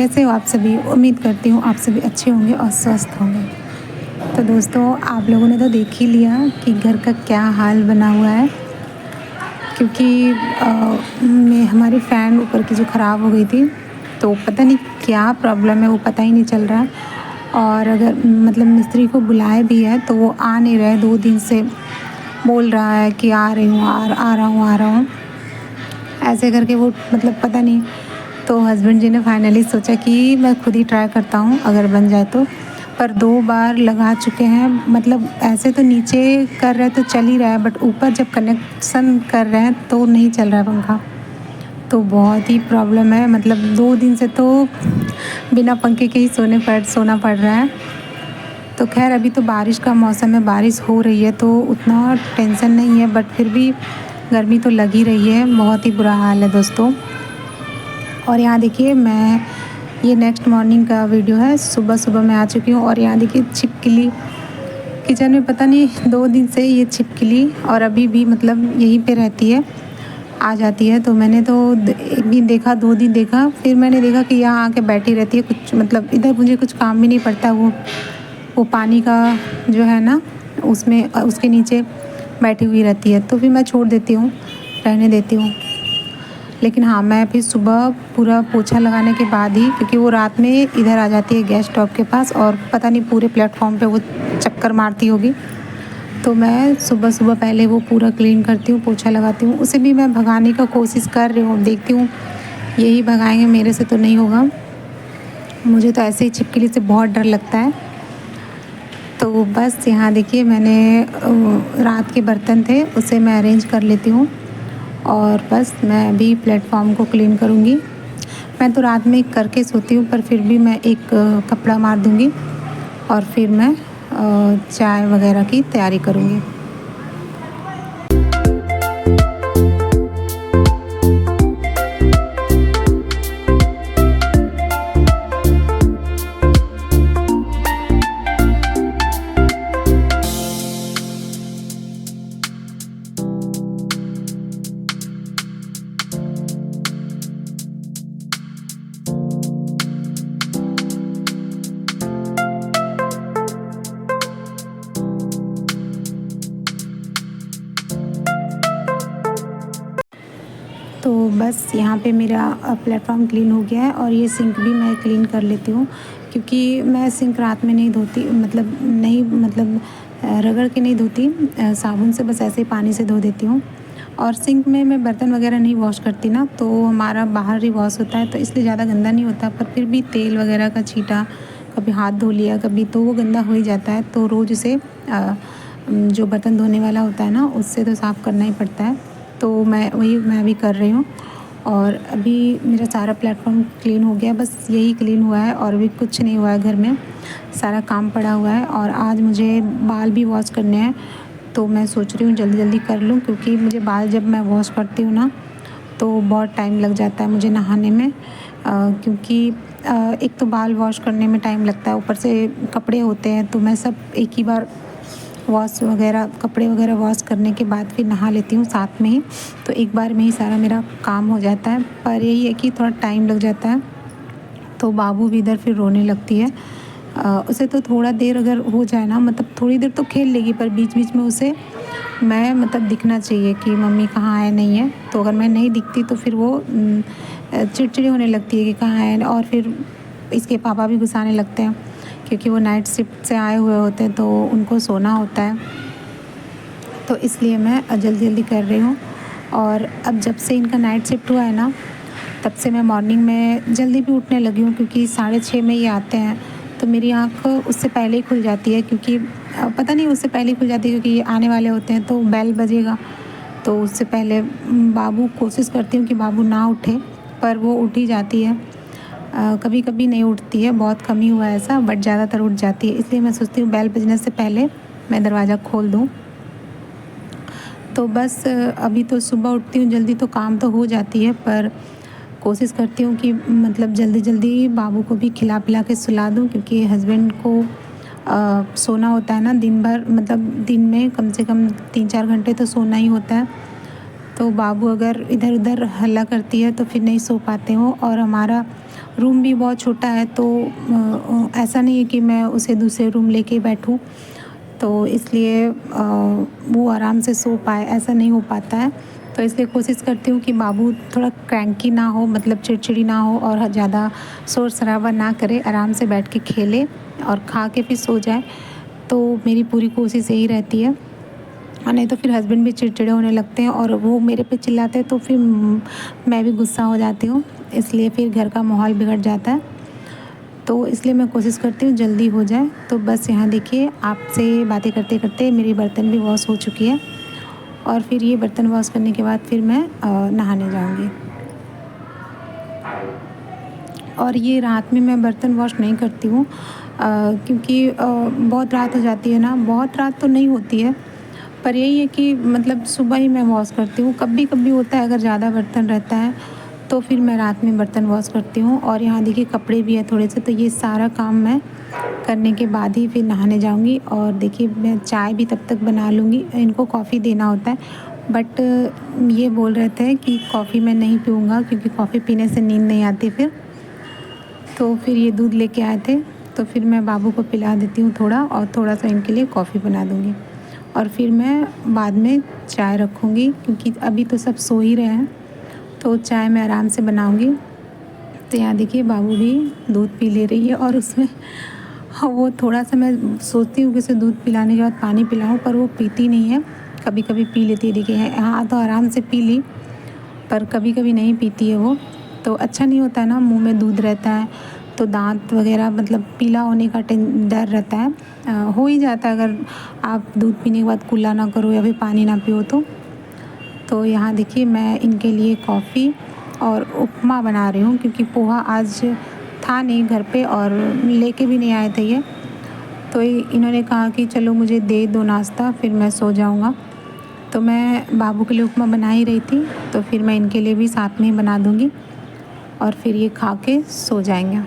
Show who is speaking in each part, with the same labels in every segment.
Speaker 1: कैसे हो आप सभी? उम्मीद करती हूँ आप सभी अच्छे होंगे और स्वस्थ होंगे। तो दोस्तों, आप लोगों ने तो देख ही लिया कि घर का क्या हाल बना हुआ है, क्योंकि मैं हमारी फ़ैन ऊपर की जो ख़राब हो गई थी, तो पता नहीं क्या प्रॉब्लम है, वो पता ही नहीं चल रहा है। और अगर मतलब मिस्त्री को बुलाए भी है तो वो आ नहीं रहे, 2 दिन से बोल रहा है कि आ रही हूँ, आ रहा हूँ, आ रहा हूँ, ऐसे करके वो मतलब पता नहीं। तो हस्बैंड जी ने फाइनली सोचा कि मैं खुद ही ट्राई करता हूँ, अगर बन जाए तो। पर 2 बार लगा चुके हैं, मतलब ऐसे तो नीचे कर रहे हैं तो चल ही रहा है, बट ऊपर जब कनेक्शन कर रहे हैं तो नहीं चल रहा है पंखा। तो बहुत ही प्रॉब्लम है, मतलब 2 दिन से तो बिना पंखे के ही सोना पड़ रहा है। तो खैर अभी तो बारिश का मौसम है, बारिश हो रही है तो उतना टेंशन नहीं है, बट फिर भी गर्मी तो लग ही रही है, बहुत ही बुरा हाल है दोस्तों। और यहाँ देखिए, मैं ये नेक्स्ट मॉर्निंग का वीडियो है, सुबह मैं आ चुकी हूँ और यहाँ देखिए छिपकली किचन में, पता नहीं 2 दिन से ये छिपकली, और अभी भी मतलब यहीं पे रहती है, आ जाती है। तो मैंने तो 1 दिन देखा, 2 दिन देखा, फिर मैंने देखा कि यहाँ आके बैठी रहती है, कुछ मतलब इधर मुझे कुछ काम भी नहीं पड़ता। वो पानी का जो है ना, उसमें उसके नीचे बैठी हुई रहती है, तो फिर मैं छोड़ देती हूँ, रहने देती हूँ। लेकिन हाँ, मैं फिर सुबह पूरा पोछा लगाने के बाद ही, क्योंकि वो रात में इधर आ जाती है गैस स्टोव के पास और पता नहीं पूरे प्लेटफॉर्म पे वो चक्कर मारती होगी। तो मैं सुबह पहले वो पूरा क्लीन करती हूँ, पोछा लगाती हूँ। उसे भी मैं भगाने का कोशिश कर रही हूँ, देखती हूँ यही भगाएंगे, मेरे से तो नहीं होगा। मुझे तो ऐसे ही छिपकली से बहुत डर लगता है। तो बस यहाँ देखिए, मैंने रात के बर्तन थे उसे मैं अरेंज कर लेती हूँ और बस मैं अभी प्लेटफॉर्म को क्लीन करूँगी। मैं तो रात में करके सोती हूँ, पर फिर भी मैं एक कपड़ा मार दूँगी और फिर मैं चाय वगैरह की तैयारी करूँगी। तो बस यहाँ पे मेरा प्लेटफॉर्म क्लीन हो गया है और ये सिंक भी मैं क्लीन कर लेती हूँ, क्योंकि मैं सिंक रात में नहीं धोती, मतलब रगड़ के नहीं धोती, साबुन से बस ऐसे ही पानी से धो देती हूँ। और सिंक में मैं बर्तन वगैरह नहीं वॉश करती ना, तो हमारा बाहर ही वॉश होता है, तो इसलिए ज़्यादा गंदा नहीं होता। पर फिर भी तेल वगैरह का छींटा, कभी हाथ धो लिया कभी, तो वो गंदा हो ही जाता है। तो रोज़ उसे जो बर्तन धोने वाला होता है ना, उससे तो साफ़ करना ही पड़ता है। तो मैं भी कर रही हूँ और अभी मेरा सारा प्लेटफॉर्म क्लीन हो गया, बस यही क्लीन हुआ है और अभी कुछ नहीं हुआ है, घर में सारा काम पड़ा हुआ है। और आज मुझे बाल भी वॉश करने हैं, तो मैं सोच रही हूँ जल्दी कर लूँ, क्योंकि मुझे बाल जब मैं वॉश करती हूँ ना, तो बहुत टाइम लग जाता है मुझे नहाने में, क्योंकि एक तो बाल वॉश करने में टाइम लगता है, ऊपर से कपड़े होते हैं, तो मैं सब एक ही बार कपड़े वगैरह वॉश करने के बाद फिर नहा लेती हूँ साथ में ही, तो एक बार में ही सारा मेरा काम हो जाता है। पर यही है कि थोड़ा टाइम लग जाता है, तो बाबू भी इधर फिर रोने लगती है। उसे तो थोड़ा देर अगर हो जाए ना, मतलब थोड़ी देर तो खेल लेगी, पर बीच में उसे मैं मतलब दिखना चाहिए कि मम्मी कहाँ है, नहीं है। तो अगर मैं नहीं दिखती तो फिर वो चिड़चिड़ी होने लगती है कि कहाँ है, और फिर इसके पापा भी गुस्साने लगते हैं, क्योंकि वो नाइट शिफ्ट से आए हुए होते हैं, तो उनको सोना होता है। तो इसलिए मैं जल्दी कर रही हूँ। और अब जब से इनका नाइट शिफ्ट हुआ है ना, तब से मैं मॉर्निंग में जल्दी भी उठने लगी हूँ, क्योंकि 6:30 में ये आते हैं, तो मेरी आँख उससे पहले ही खुल जाती है, क्योंकि पता नहीं उससे पहले ही खुल जाती है, क्योंकि ये आने वाले होते हैं तो बेल बजेगा, तो उससे पहले बाबू कोशिश करती हूँ कि बाबू ना उठे, पर वो उठ ही जाती है। कभी कभी नहीं उठती है, बहुत कम ही हुआ है ऐसा, बट ज़्यादातर उठ जाती है। इसलिए मैं सोचती हूँ बेल बजने से पहले मैं दरवाज़ा खोल दूँ। तो बस अभी तो सुबह उठती हूँ जल्दी, तो काम तो हो जाती है, पर कोशिश करती हूँ कि मतलब जल्दी बाबू को भी खिला पिला के सुला दूँ, क्योंकि हस्बैंड को सोना होता है ना दिन भर, मतलब दिन में कम से कम 3-4 घंटे तो सोना ही होता है। तो बाबू अगर इधर उधर हल्ला करती है तो फिर नहीं सो पाते हो, और हमारा रूम भी बहुत छोटा है, तो ऐसा नहीं है कि मैं उसे दूसरे रूम लेके बैठूँ, तो इसलिए वो आराम से सो पाए, ऐसा नहीं हो पाता है। तो इसलिए कोशिश करती हूँ कि बाबू थोड़ा क्रैंकी ना हो, मतलब चिड़चिड़ी ना हो और ज़्यादा शोर शराबा ना करे, आराम से बैठ के खेले और खा के फिर सो जाए। तो मेरी पूरी कोशिश यही रहती है। और नहीं तो फिर हस्बैंड भी चिड़चिड़े होने लगते हैं और वो मेरे पे चिल्लाते हैं, तो फिर मैं भी गुस्सा हो जाती हूँ, इसलिए फिर घर का माहौल बिगड़ जाता है। तो इसलिए मैं कोशिश करती हूँ जल्दी हो जाए। तो बस यहाँ देखिए, आपसे बातें करते करते मेरी बर्तन भी वॉश हो चुकी है और फिर ये बर्तन वॉश करने के बाद फिर मैं नहाने जाऊँगी। और ये रात में मैं बर्तन वॉश नहीं करती हूँ, क्योंकि बहुत रात हो जाती है ना, बहुत रात तो नहीं होती है, पर यही है कि मतलब सुबह ही मैं वॉश करती हूँ। कभी कभी होता है अगर ज़्यादा बर्तन रहता है तो फिर मैं रात में बर्तन वॉश करती हूँ। और यहाँ देखिए कपड़े भी है थोड़े से, तो ये सारा काम मैं करने के बाद ही फिर नहाने जाऊँगी। और देखिए मैं चाय भी तब तक बना लूँगी, इनको कॉफ़ी देना होता है, बट ये बोल रहे थे कि कॉफ़ी मैं नहीं पीऊँगा क्योंकि कॉफ़ी पीने से नींद नहीं आती फिर। तो फिर ये दूध लेके आए थे, तो फिर मैं बाबू को पिला देती हूँ थोड़ा, और थोड़ा सा इनके लिए कॉफ़ी बना दूँगी और फिर मैं बाद में चाय रखूँगी, क्योंकि अभी तो सब सो ही रहे हैं, तो चाय मैं आराम से बनाऊँगी। तो यहाँ देखिए बाबू भी दूध पी ले रही है और उसमें हाँ, वो थोड़ा सा मैं सोचती हूँ कि उसे दूध पिलाने के बाद पानी पिलाऊँ, पर वो पीती नहीं है। कभी कभी पी लेती है, देखिए हाँ तो आराम से पी ली, पर कभी कभी नहीं पीती है वो। तो अच्छा नहीं होता है ना, मुंह में दूध रहता है तो दांत वगैरह मतलब पीला होने का डर रहता है। हो ही जाता है अगर आप दूध पीने के बाद कुल्ला ना करो या फिर पानी ना पियो तो। तो यहाँ देखिए मैं इनके लिए कॉफ़ी और उपमा बना रही हूँ, क्योंकि पोहा आज था नहीं घर पे और लेके भी नहीं आए थे ये। तो इन्होंने कहा कि चलो मुझे दे दो नाश्ता, फिर मैं सो जाऊँगा। तो मैं बाबू के लिए उपमा बना ही रही थी, तो फिर मैं इनके लिए भी साथ में ही बना दूँगी और फिर ये खा के सो जाएंगे।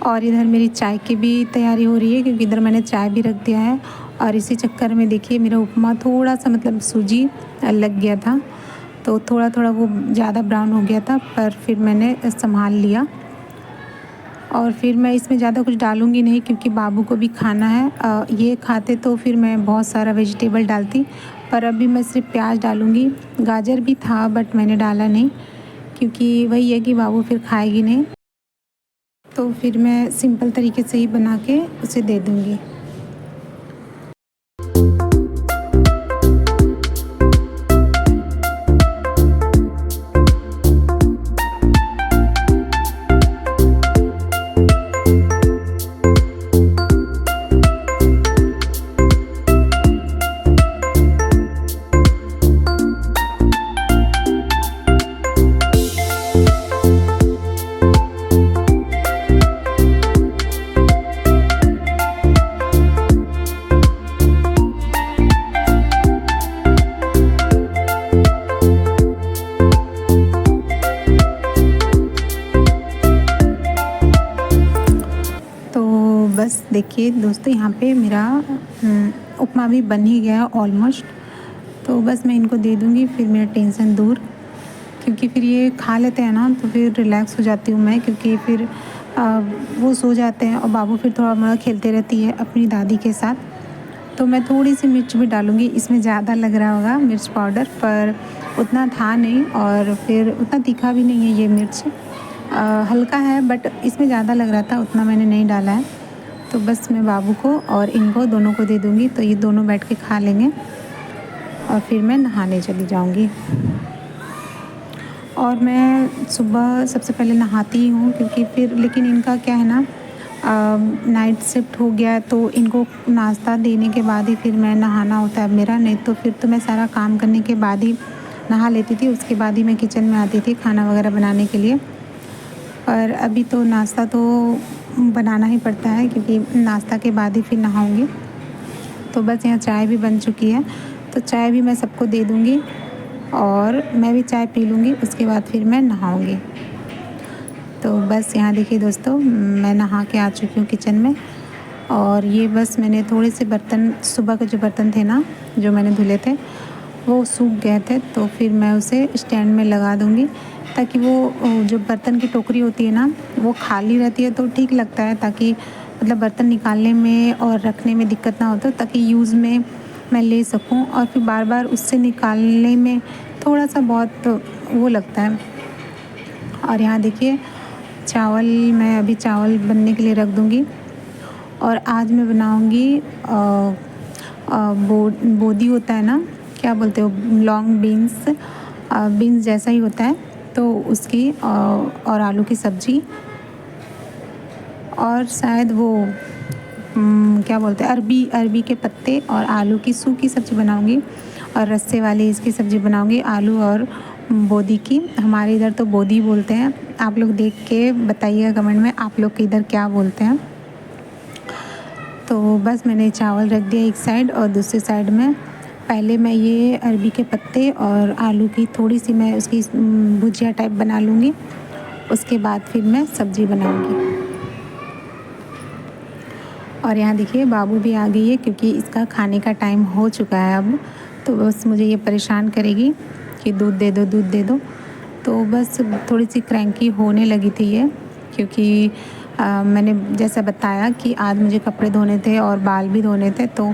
Speaker 1: और इधर मेरी चाय की भी तैयारी हो रही है, क्योंकि इधर मैंने चाय भी रख दिया है। और इसी चक्कर में देखिए मेरा उपमा थोड़ा सा मतलब सूजी लग गया था, तो थोड़ा थोड़ा वो ज़्यादा ब्राउन हो गया था, पर फिर मैंने संभाल लिया। और फिर मैं इसमें ज़्यादा कुछ डालूँगी नहीं, क्योंकि बाबू को भी खाना है। ये खाते तो फिर मैं बहुत सारा वेजिटेबल डालती, पर अभी मैं सिर्फ प्याज डालूँगी। गाजर भी था बट मैंने डाला नहीं, क्योंकि वही है कि बाबू फिर खाएगी नहीं, तो फिर मैं सिंपल तरीके से ही बना के उसे दे दूँगी। बस देखिए दोस्तों, यहाँ पे मेरा उपमा भी बन ही गया ऑलमोस्ट। तो बस मैं इनको दे दूँगी, फिर मेरा टेंशन दूर, क्योंकि फिर ये खा लेते हैं ना तो फिर रिलैक्स हो जाती हूँ मैं, क्योंकि फिर वो सो जाते हैं और बाबू फिर थोड़ा मोड़ा खेलते रहती है अपनी दादी के साथ। तो मैं थोड़ी सी मिर्च भी डालूँगी, इसमें ज़्यादा लग रहा होगा मिर्च पाउडर, पर उतना था नहीं और फिर उतना तीखा भी नहीं है ये मिर्च। हल्का है बट इसमें ज़्यादा लग रहा था, उतना मैंने नहीं डाला है। तो बस मैं बाबू को और इनको दोनों को दे दूँगी, तो ये दोनों बैठ के खा लेंगे और फिर मैं नहाने चली जाऊँगी। और मैं सुबह सबसे पहले नहाती ही हूँ, क्योंकि फिर लेकिन इनका क्या है ना, नाइट शिफ्ट हो गया है, तो इनको नाश्ता देने के बाद ही फिर मैं नहाना होता है मेरा। नहीं तो फिर तो मैं सारा काम करने के बाद ही नहा लेती थी, उसके बाद ही मैं किचन में आती थी खाना वगैरह बनाने के लिए। पर अभी तो नाश्ता तो बनाना ही पड़ता है, क्योंकि नाश्ता के बाद ही फिर नहाऊँगी। तो बस यहाँ चाय भी बन चुकी है, तो चाय भी मैं सबको दे दूँगी और मैं भी चाय पी लूँगी, उसके बाद फिर मैं नहाऊँगी। तो बस यहाँ देखिए दोस्तों, मैं नहा के आ चुकी हूँ किचन में। और ये बस मैंने थोड़े से बर्तन, सुबह के जो बर्तन थे ना जो मैंने धुले थे, वो सूख गए थे, तो फिर मैं उसे स्टैंड में लगा दूँगी ताकि वो जो बर्तन की टोकरी होती है ना वो खाली रहती है तो ठीक लगता है, ताकि मतलब बर्तन निकालने में और रखने में दिक्कत ना हो, तो ताकि यूज़ में मैं ले सकूं, और फिर बार बार उससे निकालने में थोड़ा सा बहुत वो लगता है। और यहाँ देखिए चावल, मैं अभी चावल बनने के लिए रख दूँगी। और आज मैं बनाऊँगी बोदी होता है ना, क्या बोलते हो, लॉन्ग बीन्स, बीन्स जैसा ही होता है, तो उसकी और आलू की सब्ज़ी, और शायद वो क्या बोलते हैं, अरबी के पत्ते और आलू की सूखी सब्ज़ी बनाऊँगी, और रस्से वाली इसकी सब्ज़ी बनाऊँगी, आलू और बोदी की। हमारे इधर तो बोदी बोलते हैं, आप लोग देख के बताइएगा कमेंट में आप लोग के इधर क्या बोलते हैं। तो बस मैंने चावल रख दिया एक साइड, और दूसरी साइड में पहले मैं ये अरबी के पत्ते और आलू की थोड़ी सी मैं उसकी भुजिया टाइप बना लूँगी, उसके बाद फिर मैं सब्ज़ी बनाऊँगी। और यहाँ देखिए बाबू भी आ गई है, क्योंकि इसका खाने का टाइम हो चुका है अब, तो बस मुझे ये परेशान करेगी कि दूध दे दो, दूध दे दो। तो बस थोड़ी सी क्रैंकी होने लगी थी ये, क्योंकि मैंने जैसा बताया कि आज मुझे कपड़े धोने थे और बाल भी धोने थे, तो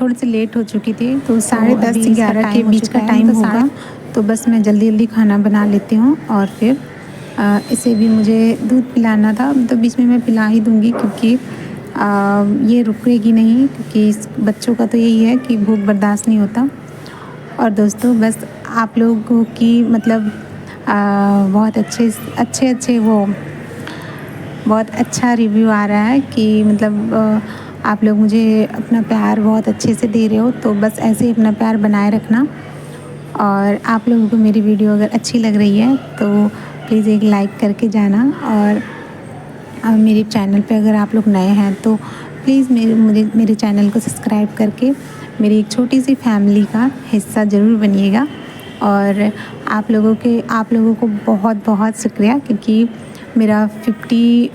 Speaker 1: थोड़ी सी लेट हो चुकी थी। तो 10:30 से 11 के बीच का टाइम होगा, तो बस मैं जल्दी जल्दी खाना बना लेती हूँ। और फिर इसे भी मुझे दूध पिलाना था, तो बीच में मैं पिला ही दूँगी, क्योंकि ये रुकेगी नहीं, क्योंकि इस बच्चों का तो यही है कि भूख बर्दाश्त नहीं होता। और दोस्तों बस आप लोगों की मतलब बहुत अच्छे वो बहुत अच्छा रिव्यू आ रहा है कि मतलब आप लोग मुझे अपना प्यार बहुत अच्छे से दे रहे हो, तो बस ऐसे ही अपना प्यार बनाए रखना। और आप लोगों को मेरी वीडियो अगर अच्छी लग रही है तो प्लीज़ एक लाइक करके जाना, और मेरे चैनल पे अगर आप लोग नए हैं तो प्लीज़ मेरे चैनल को सब्सक्राइब करके मेरी एक छोटी सी फैमिली का हिस्सा ज़रूर बनिएगा। और आप लोगों को बहुत बहुत शुक्रिया, क्योंकि मेरा 50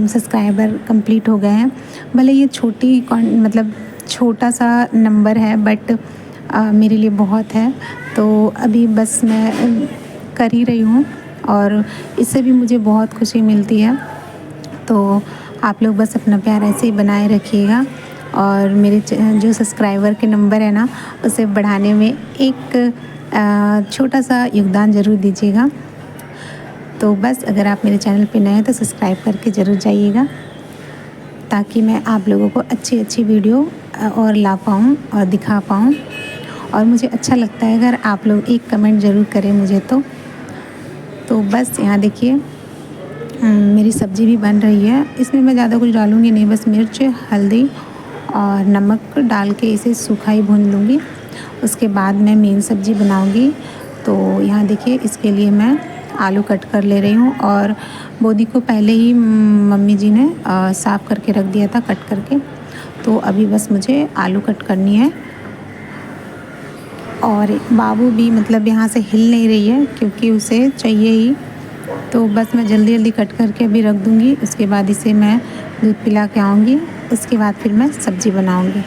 Speaker 1: सब्सक्राइबर कंप्लीट हो गए हैं। भले ये मतलब छोटा सा नंबर है, बट मेरे लिए बहुत है। तो अभी बस मैं कर ही रही हूँ, और इससे भी मुझे बहुत खुशी मिलती है। तो आप लोग बस अपना प्यार ऐसे ही बनाए रखिएगा, और मेरे जो सब्सक्राइबर के नंबर है ना उसे बढ़ाने में एक छोटा सा योगदान ज़रूर दीजिएगा। तो बस अगर आप मेरे चैनल पे नए हैं तो सब्सक्राइब करके ज़रूर जाइएगा, ताकि मैं आप लोगों को अच्छी अच्छी वीडियो और ला पाऊँ और दिखा पाऊँ। और मुझे अच्छा लगता है अगर आप लोग एक कमेंट ज़रूर करें मुझे। तो बस यहाँ देखिए मेरी सब्ज़ी भी बन रही है। इसमें मैं ज़्यादा कुछ डालूँगी नहीं, बस मिर्च, हल्दी और नमक डाल के इसे सूखा ही भून लूँगी। उसके बाद मैं मेन सब्ज़ी बनाऊँगी। तो यहाँ देखिए इसके लिए मैं आलू कट कर ले रही हूँ, और बोदी को पहले ही मम्मी जी ने साफ़ करके रख दिया था कट करके। तो अभी बस मुझे आलू कट करनी है। और बाबू भी मतलब यहाँ से हिल नहीं रही है, क्योंकि उसे चाहिए ही। तो बस मैं जल्दी जल्दी कट करके अभी रख दूँगी। उसके बाद इसे मैं दूध पिला के आऊँगी, उसके बाद फिर मैं सब्ज़ी बनाऊँगी।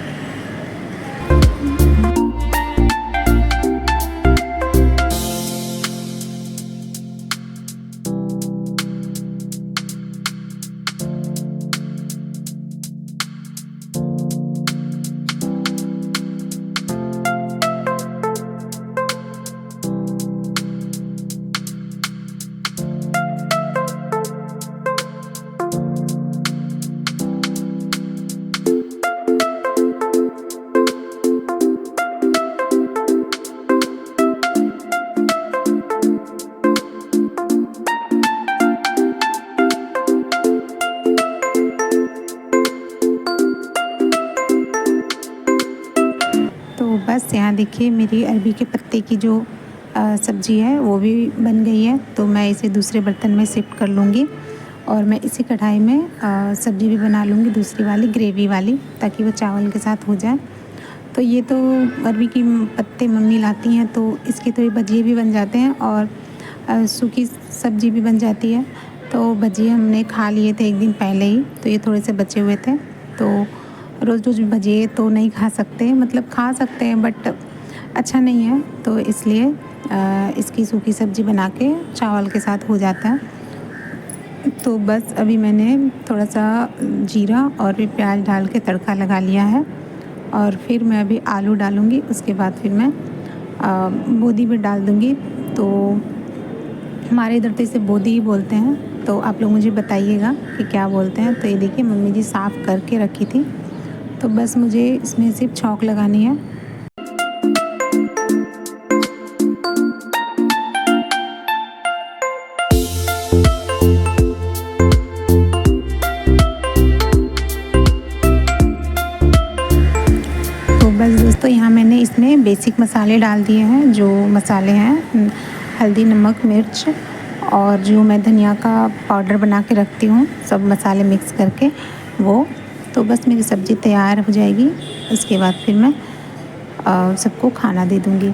Speaker 1: तो बस यहाँ देखिए मेरी अरबी के पत्ते की जो सब्ज़ी है वो भी बन गई है। तो मैं इसे दूसरे बर्तन में शिफ्ट कर लूँगी, और मैं इसी कढ़ाई में सब्ज़ी भी बना लूँगी, दूसरी वाली ग्रेवी वाली, ताकि वो चावल के साथ हो जाए। तो ये तो अरबी की पत्ते मम्मी लाती हैं, तो इसके तो ये भजिए भी बन जाते हैं, और सूखी सब्ज़ी भी बन जाती है। तो भजिए हमने खा लिए थे एक दिन पहले ही, तो ये थोड़े से बचे हुए थे। तो रोज़ रोज़ भजिए तो नहीं खा सकते, मतलब खा सकते हैं बट अच्छा नहीं है, तो इसलिए इसकी सूखी सब्ज़ी बना के चावल के साथ हो जाता है। तो बस अभी मैंने थोड़ा सा जीरा और फिर प्याज डाल के तड़का लगा लिया है और फिर मैं अभी आलू डालूँगी। उसके बाद फिर मैं बोदी भी डाल दूँगी। तो हमारे इधर तो इसे बोदी ही बोलते हैं, तो आप लोग मुझे बताइएगा कि क्या बोलते हैं। तो ये देखिए मम्मी जी साफ़ करके रखी थी, तो बस मुझे इसमें सिर्फ छौंक लगानी है। तो बस दोस्तों यहाँ मैंने इसमें बेसिक मसाले डाल दिए हैं, जो मसाले हैं हल्दी, नमक, मिर्च और जो मैं धनिया का पाउडर बना के रखती हूँ, सब मसाले मिक्स करके वो। तो बस मेरी सब्ज़ी तैयार हो जाएगी, उसके बाद फिर मैं सबको खाना दे दूँगी।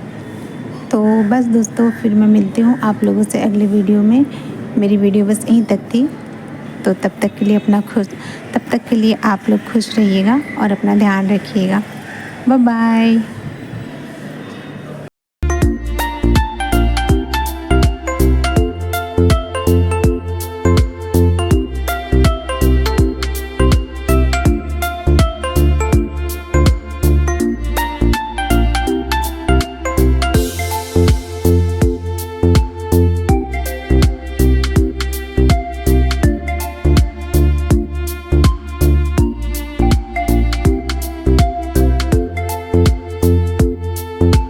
Speaker 1: तो बस दोस्तों फिर मैं मिलती हूँ आप लोगों से अगले वीडियो में। मेरी वीडियो बस यहीं तक थी, तो तब तक के लिए आप लोग खुश रहिएगा और अपना ध्यान रखिएगा। Bye bye.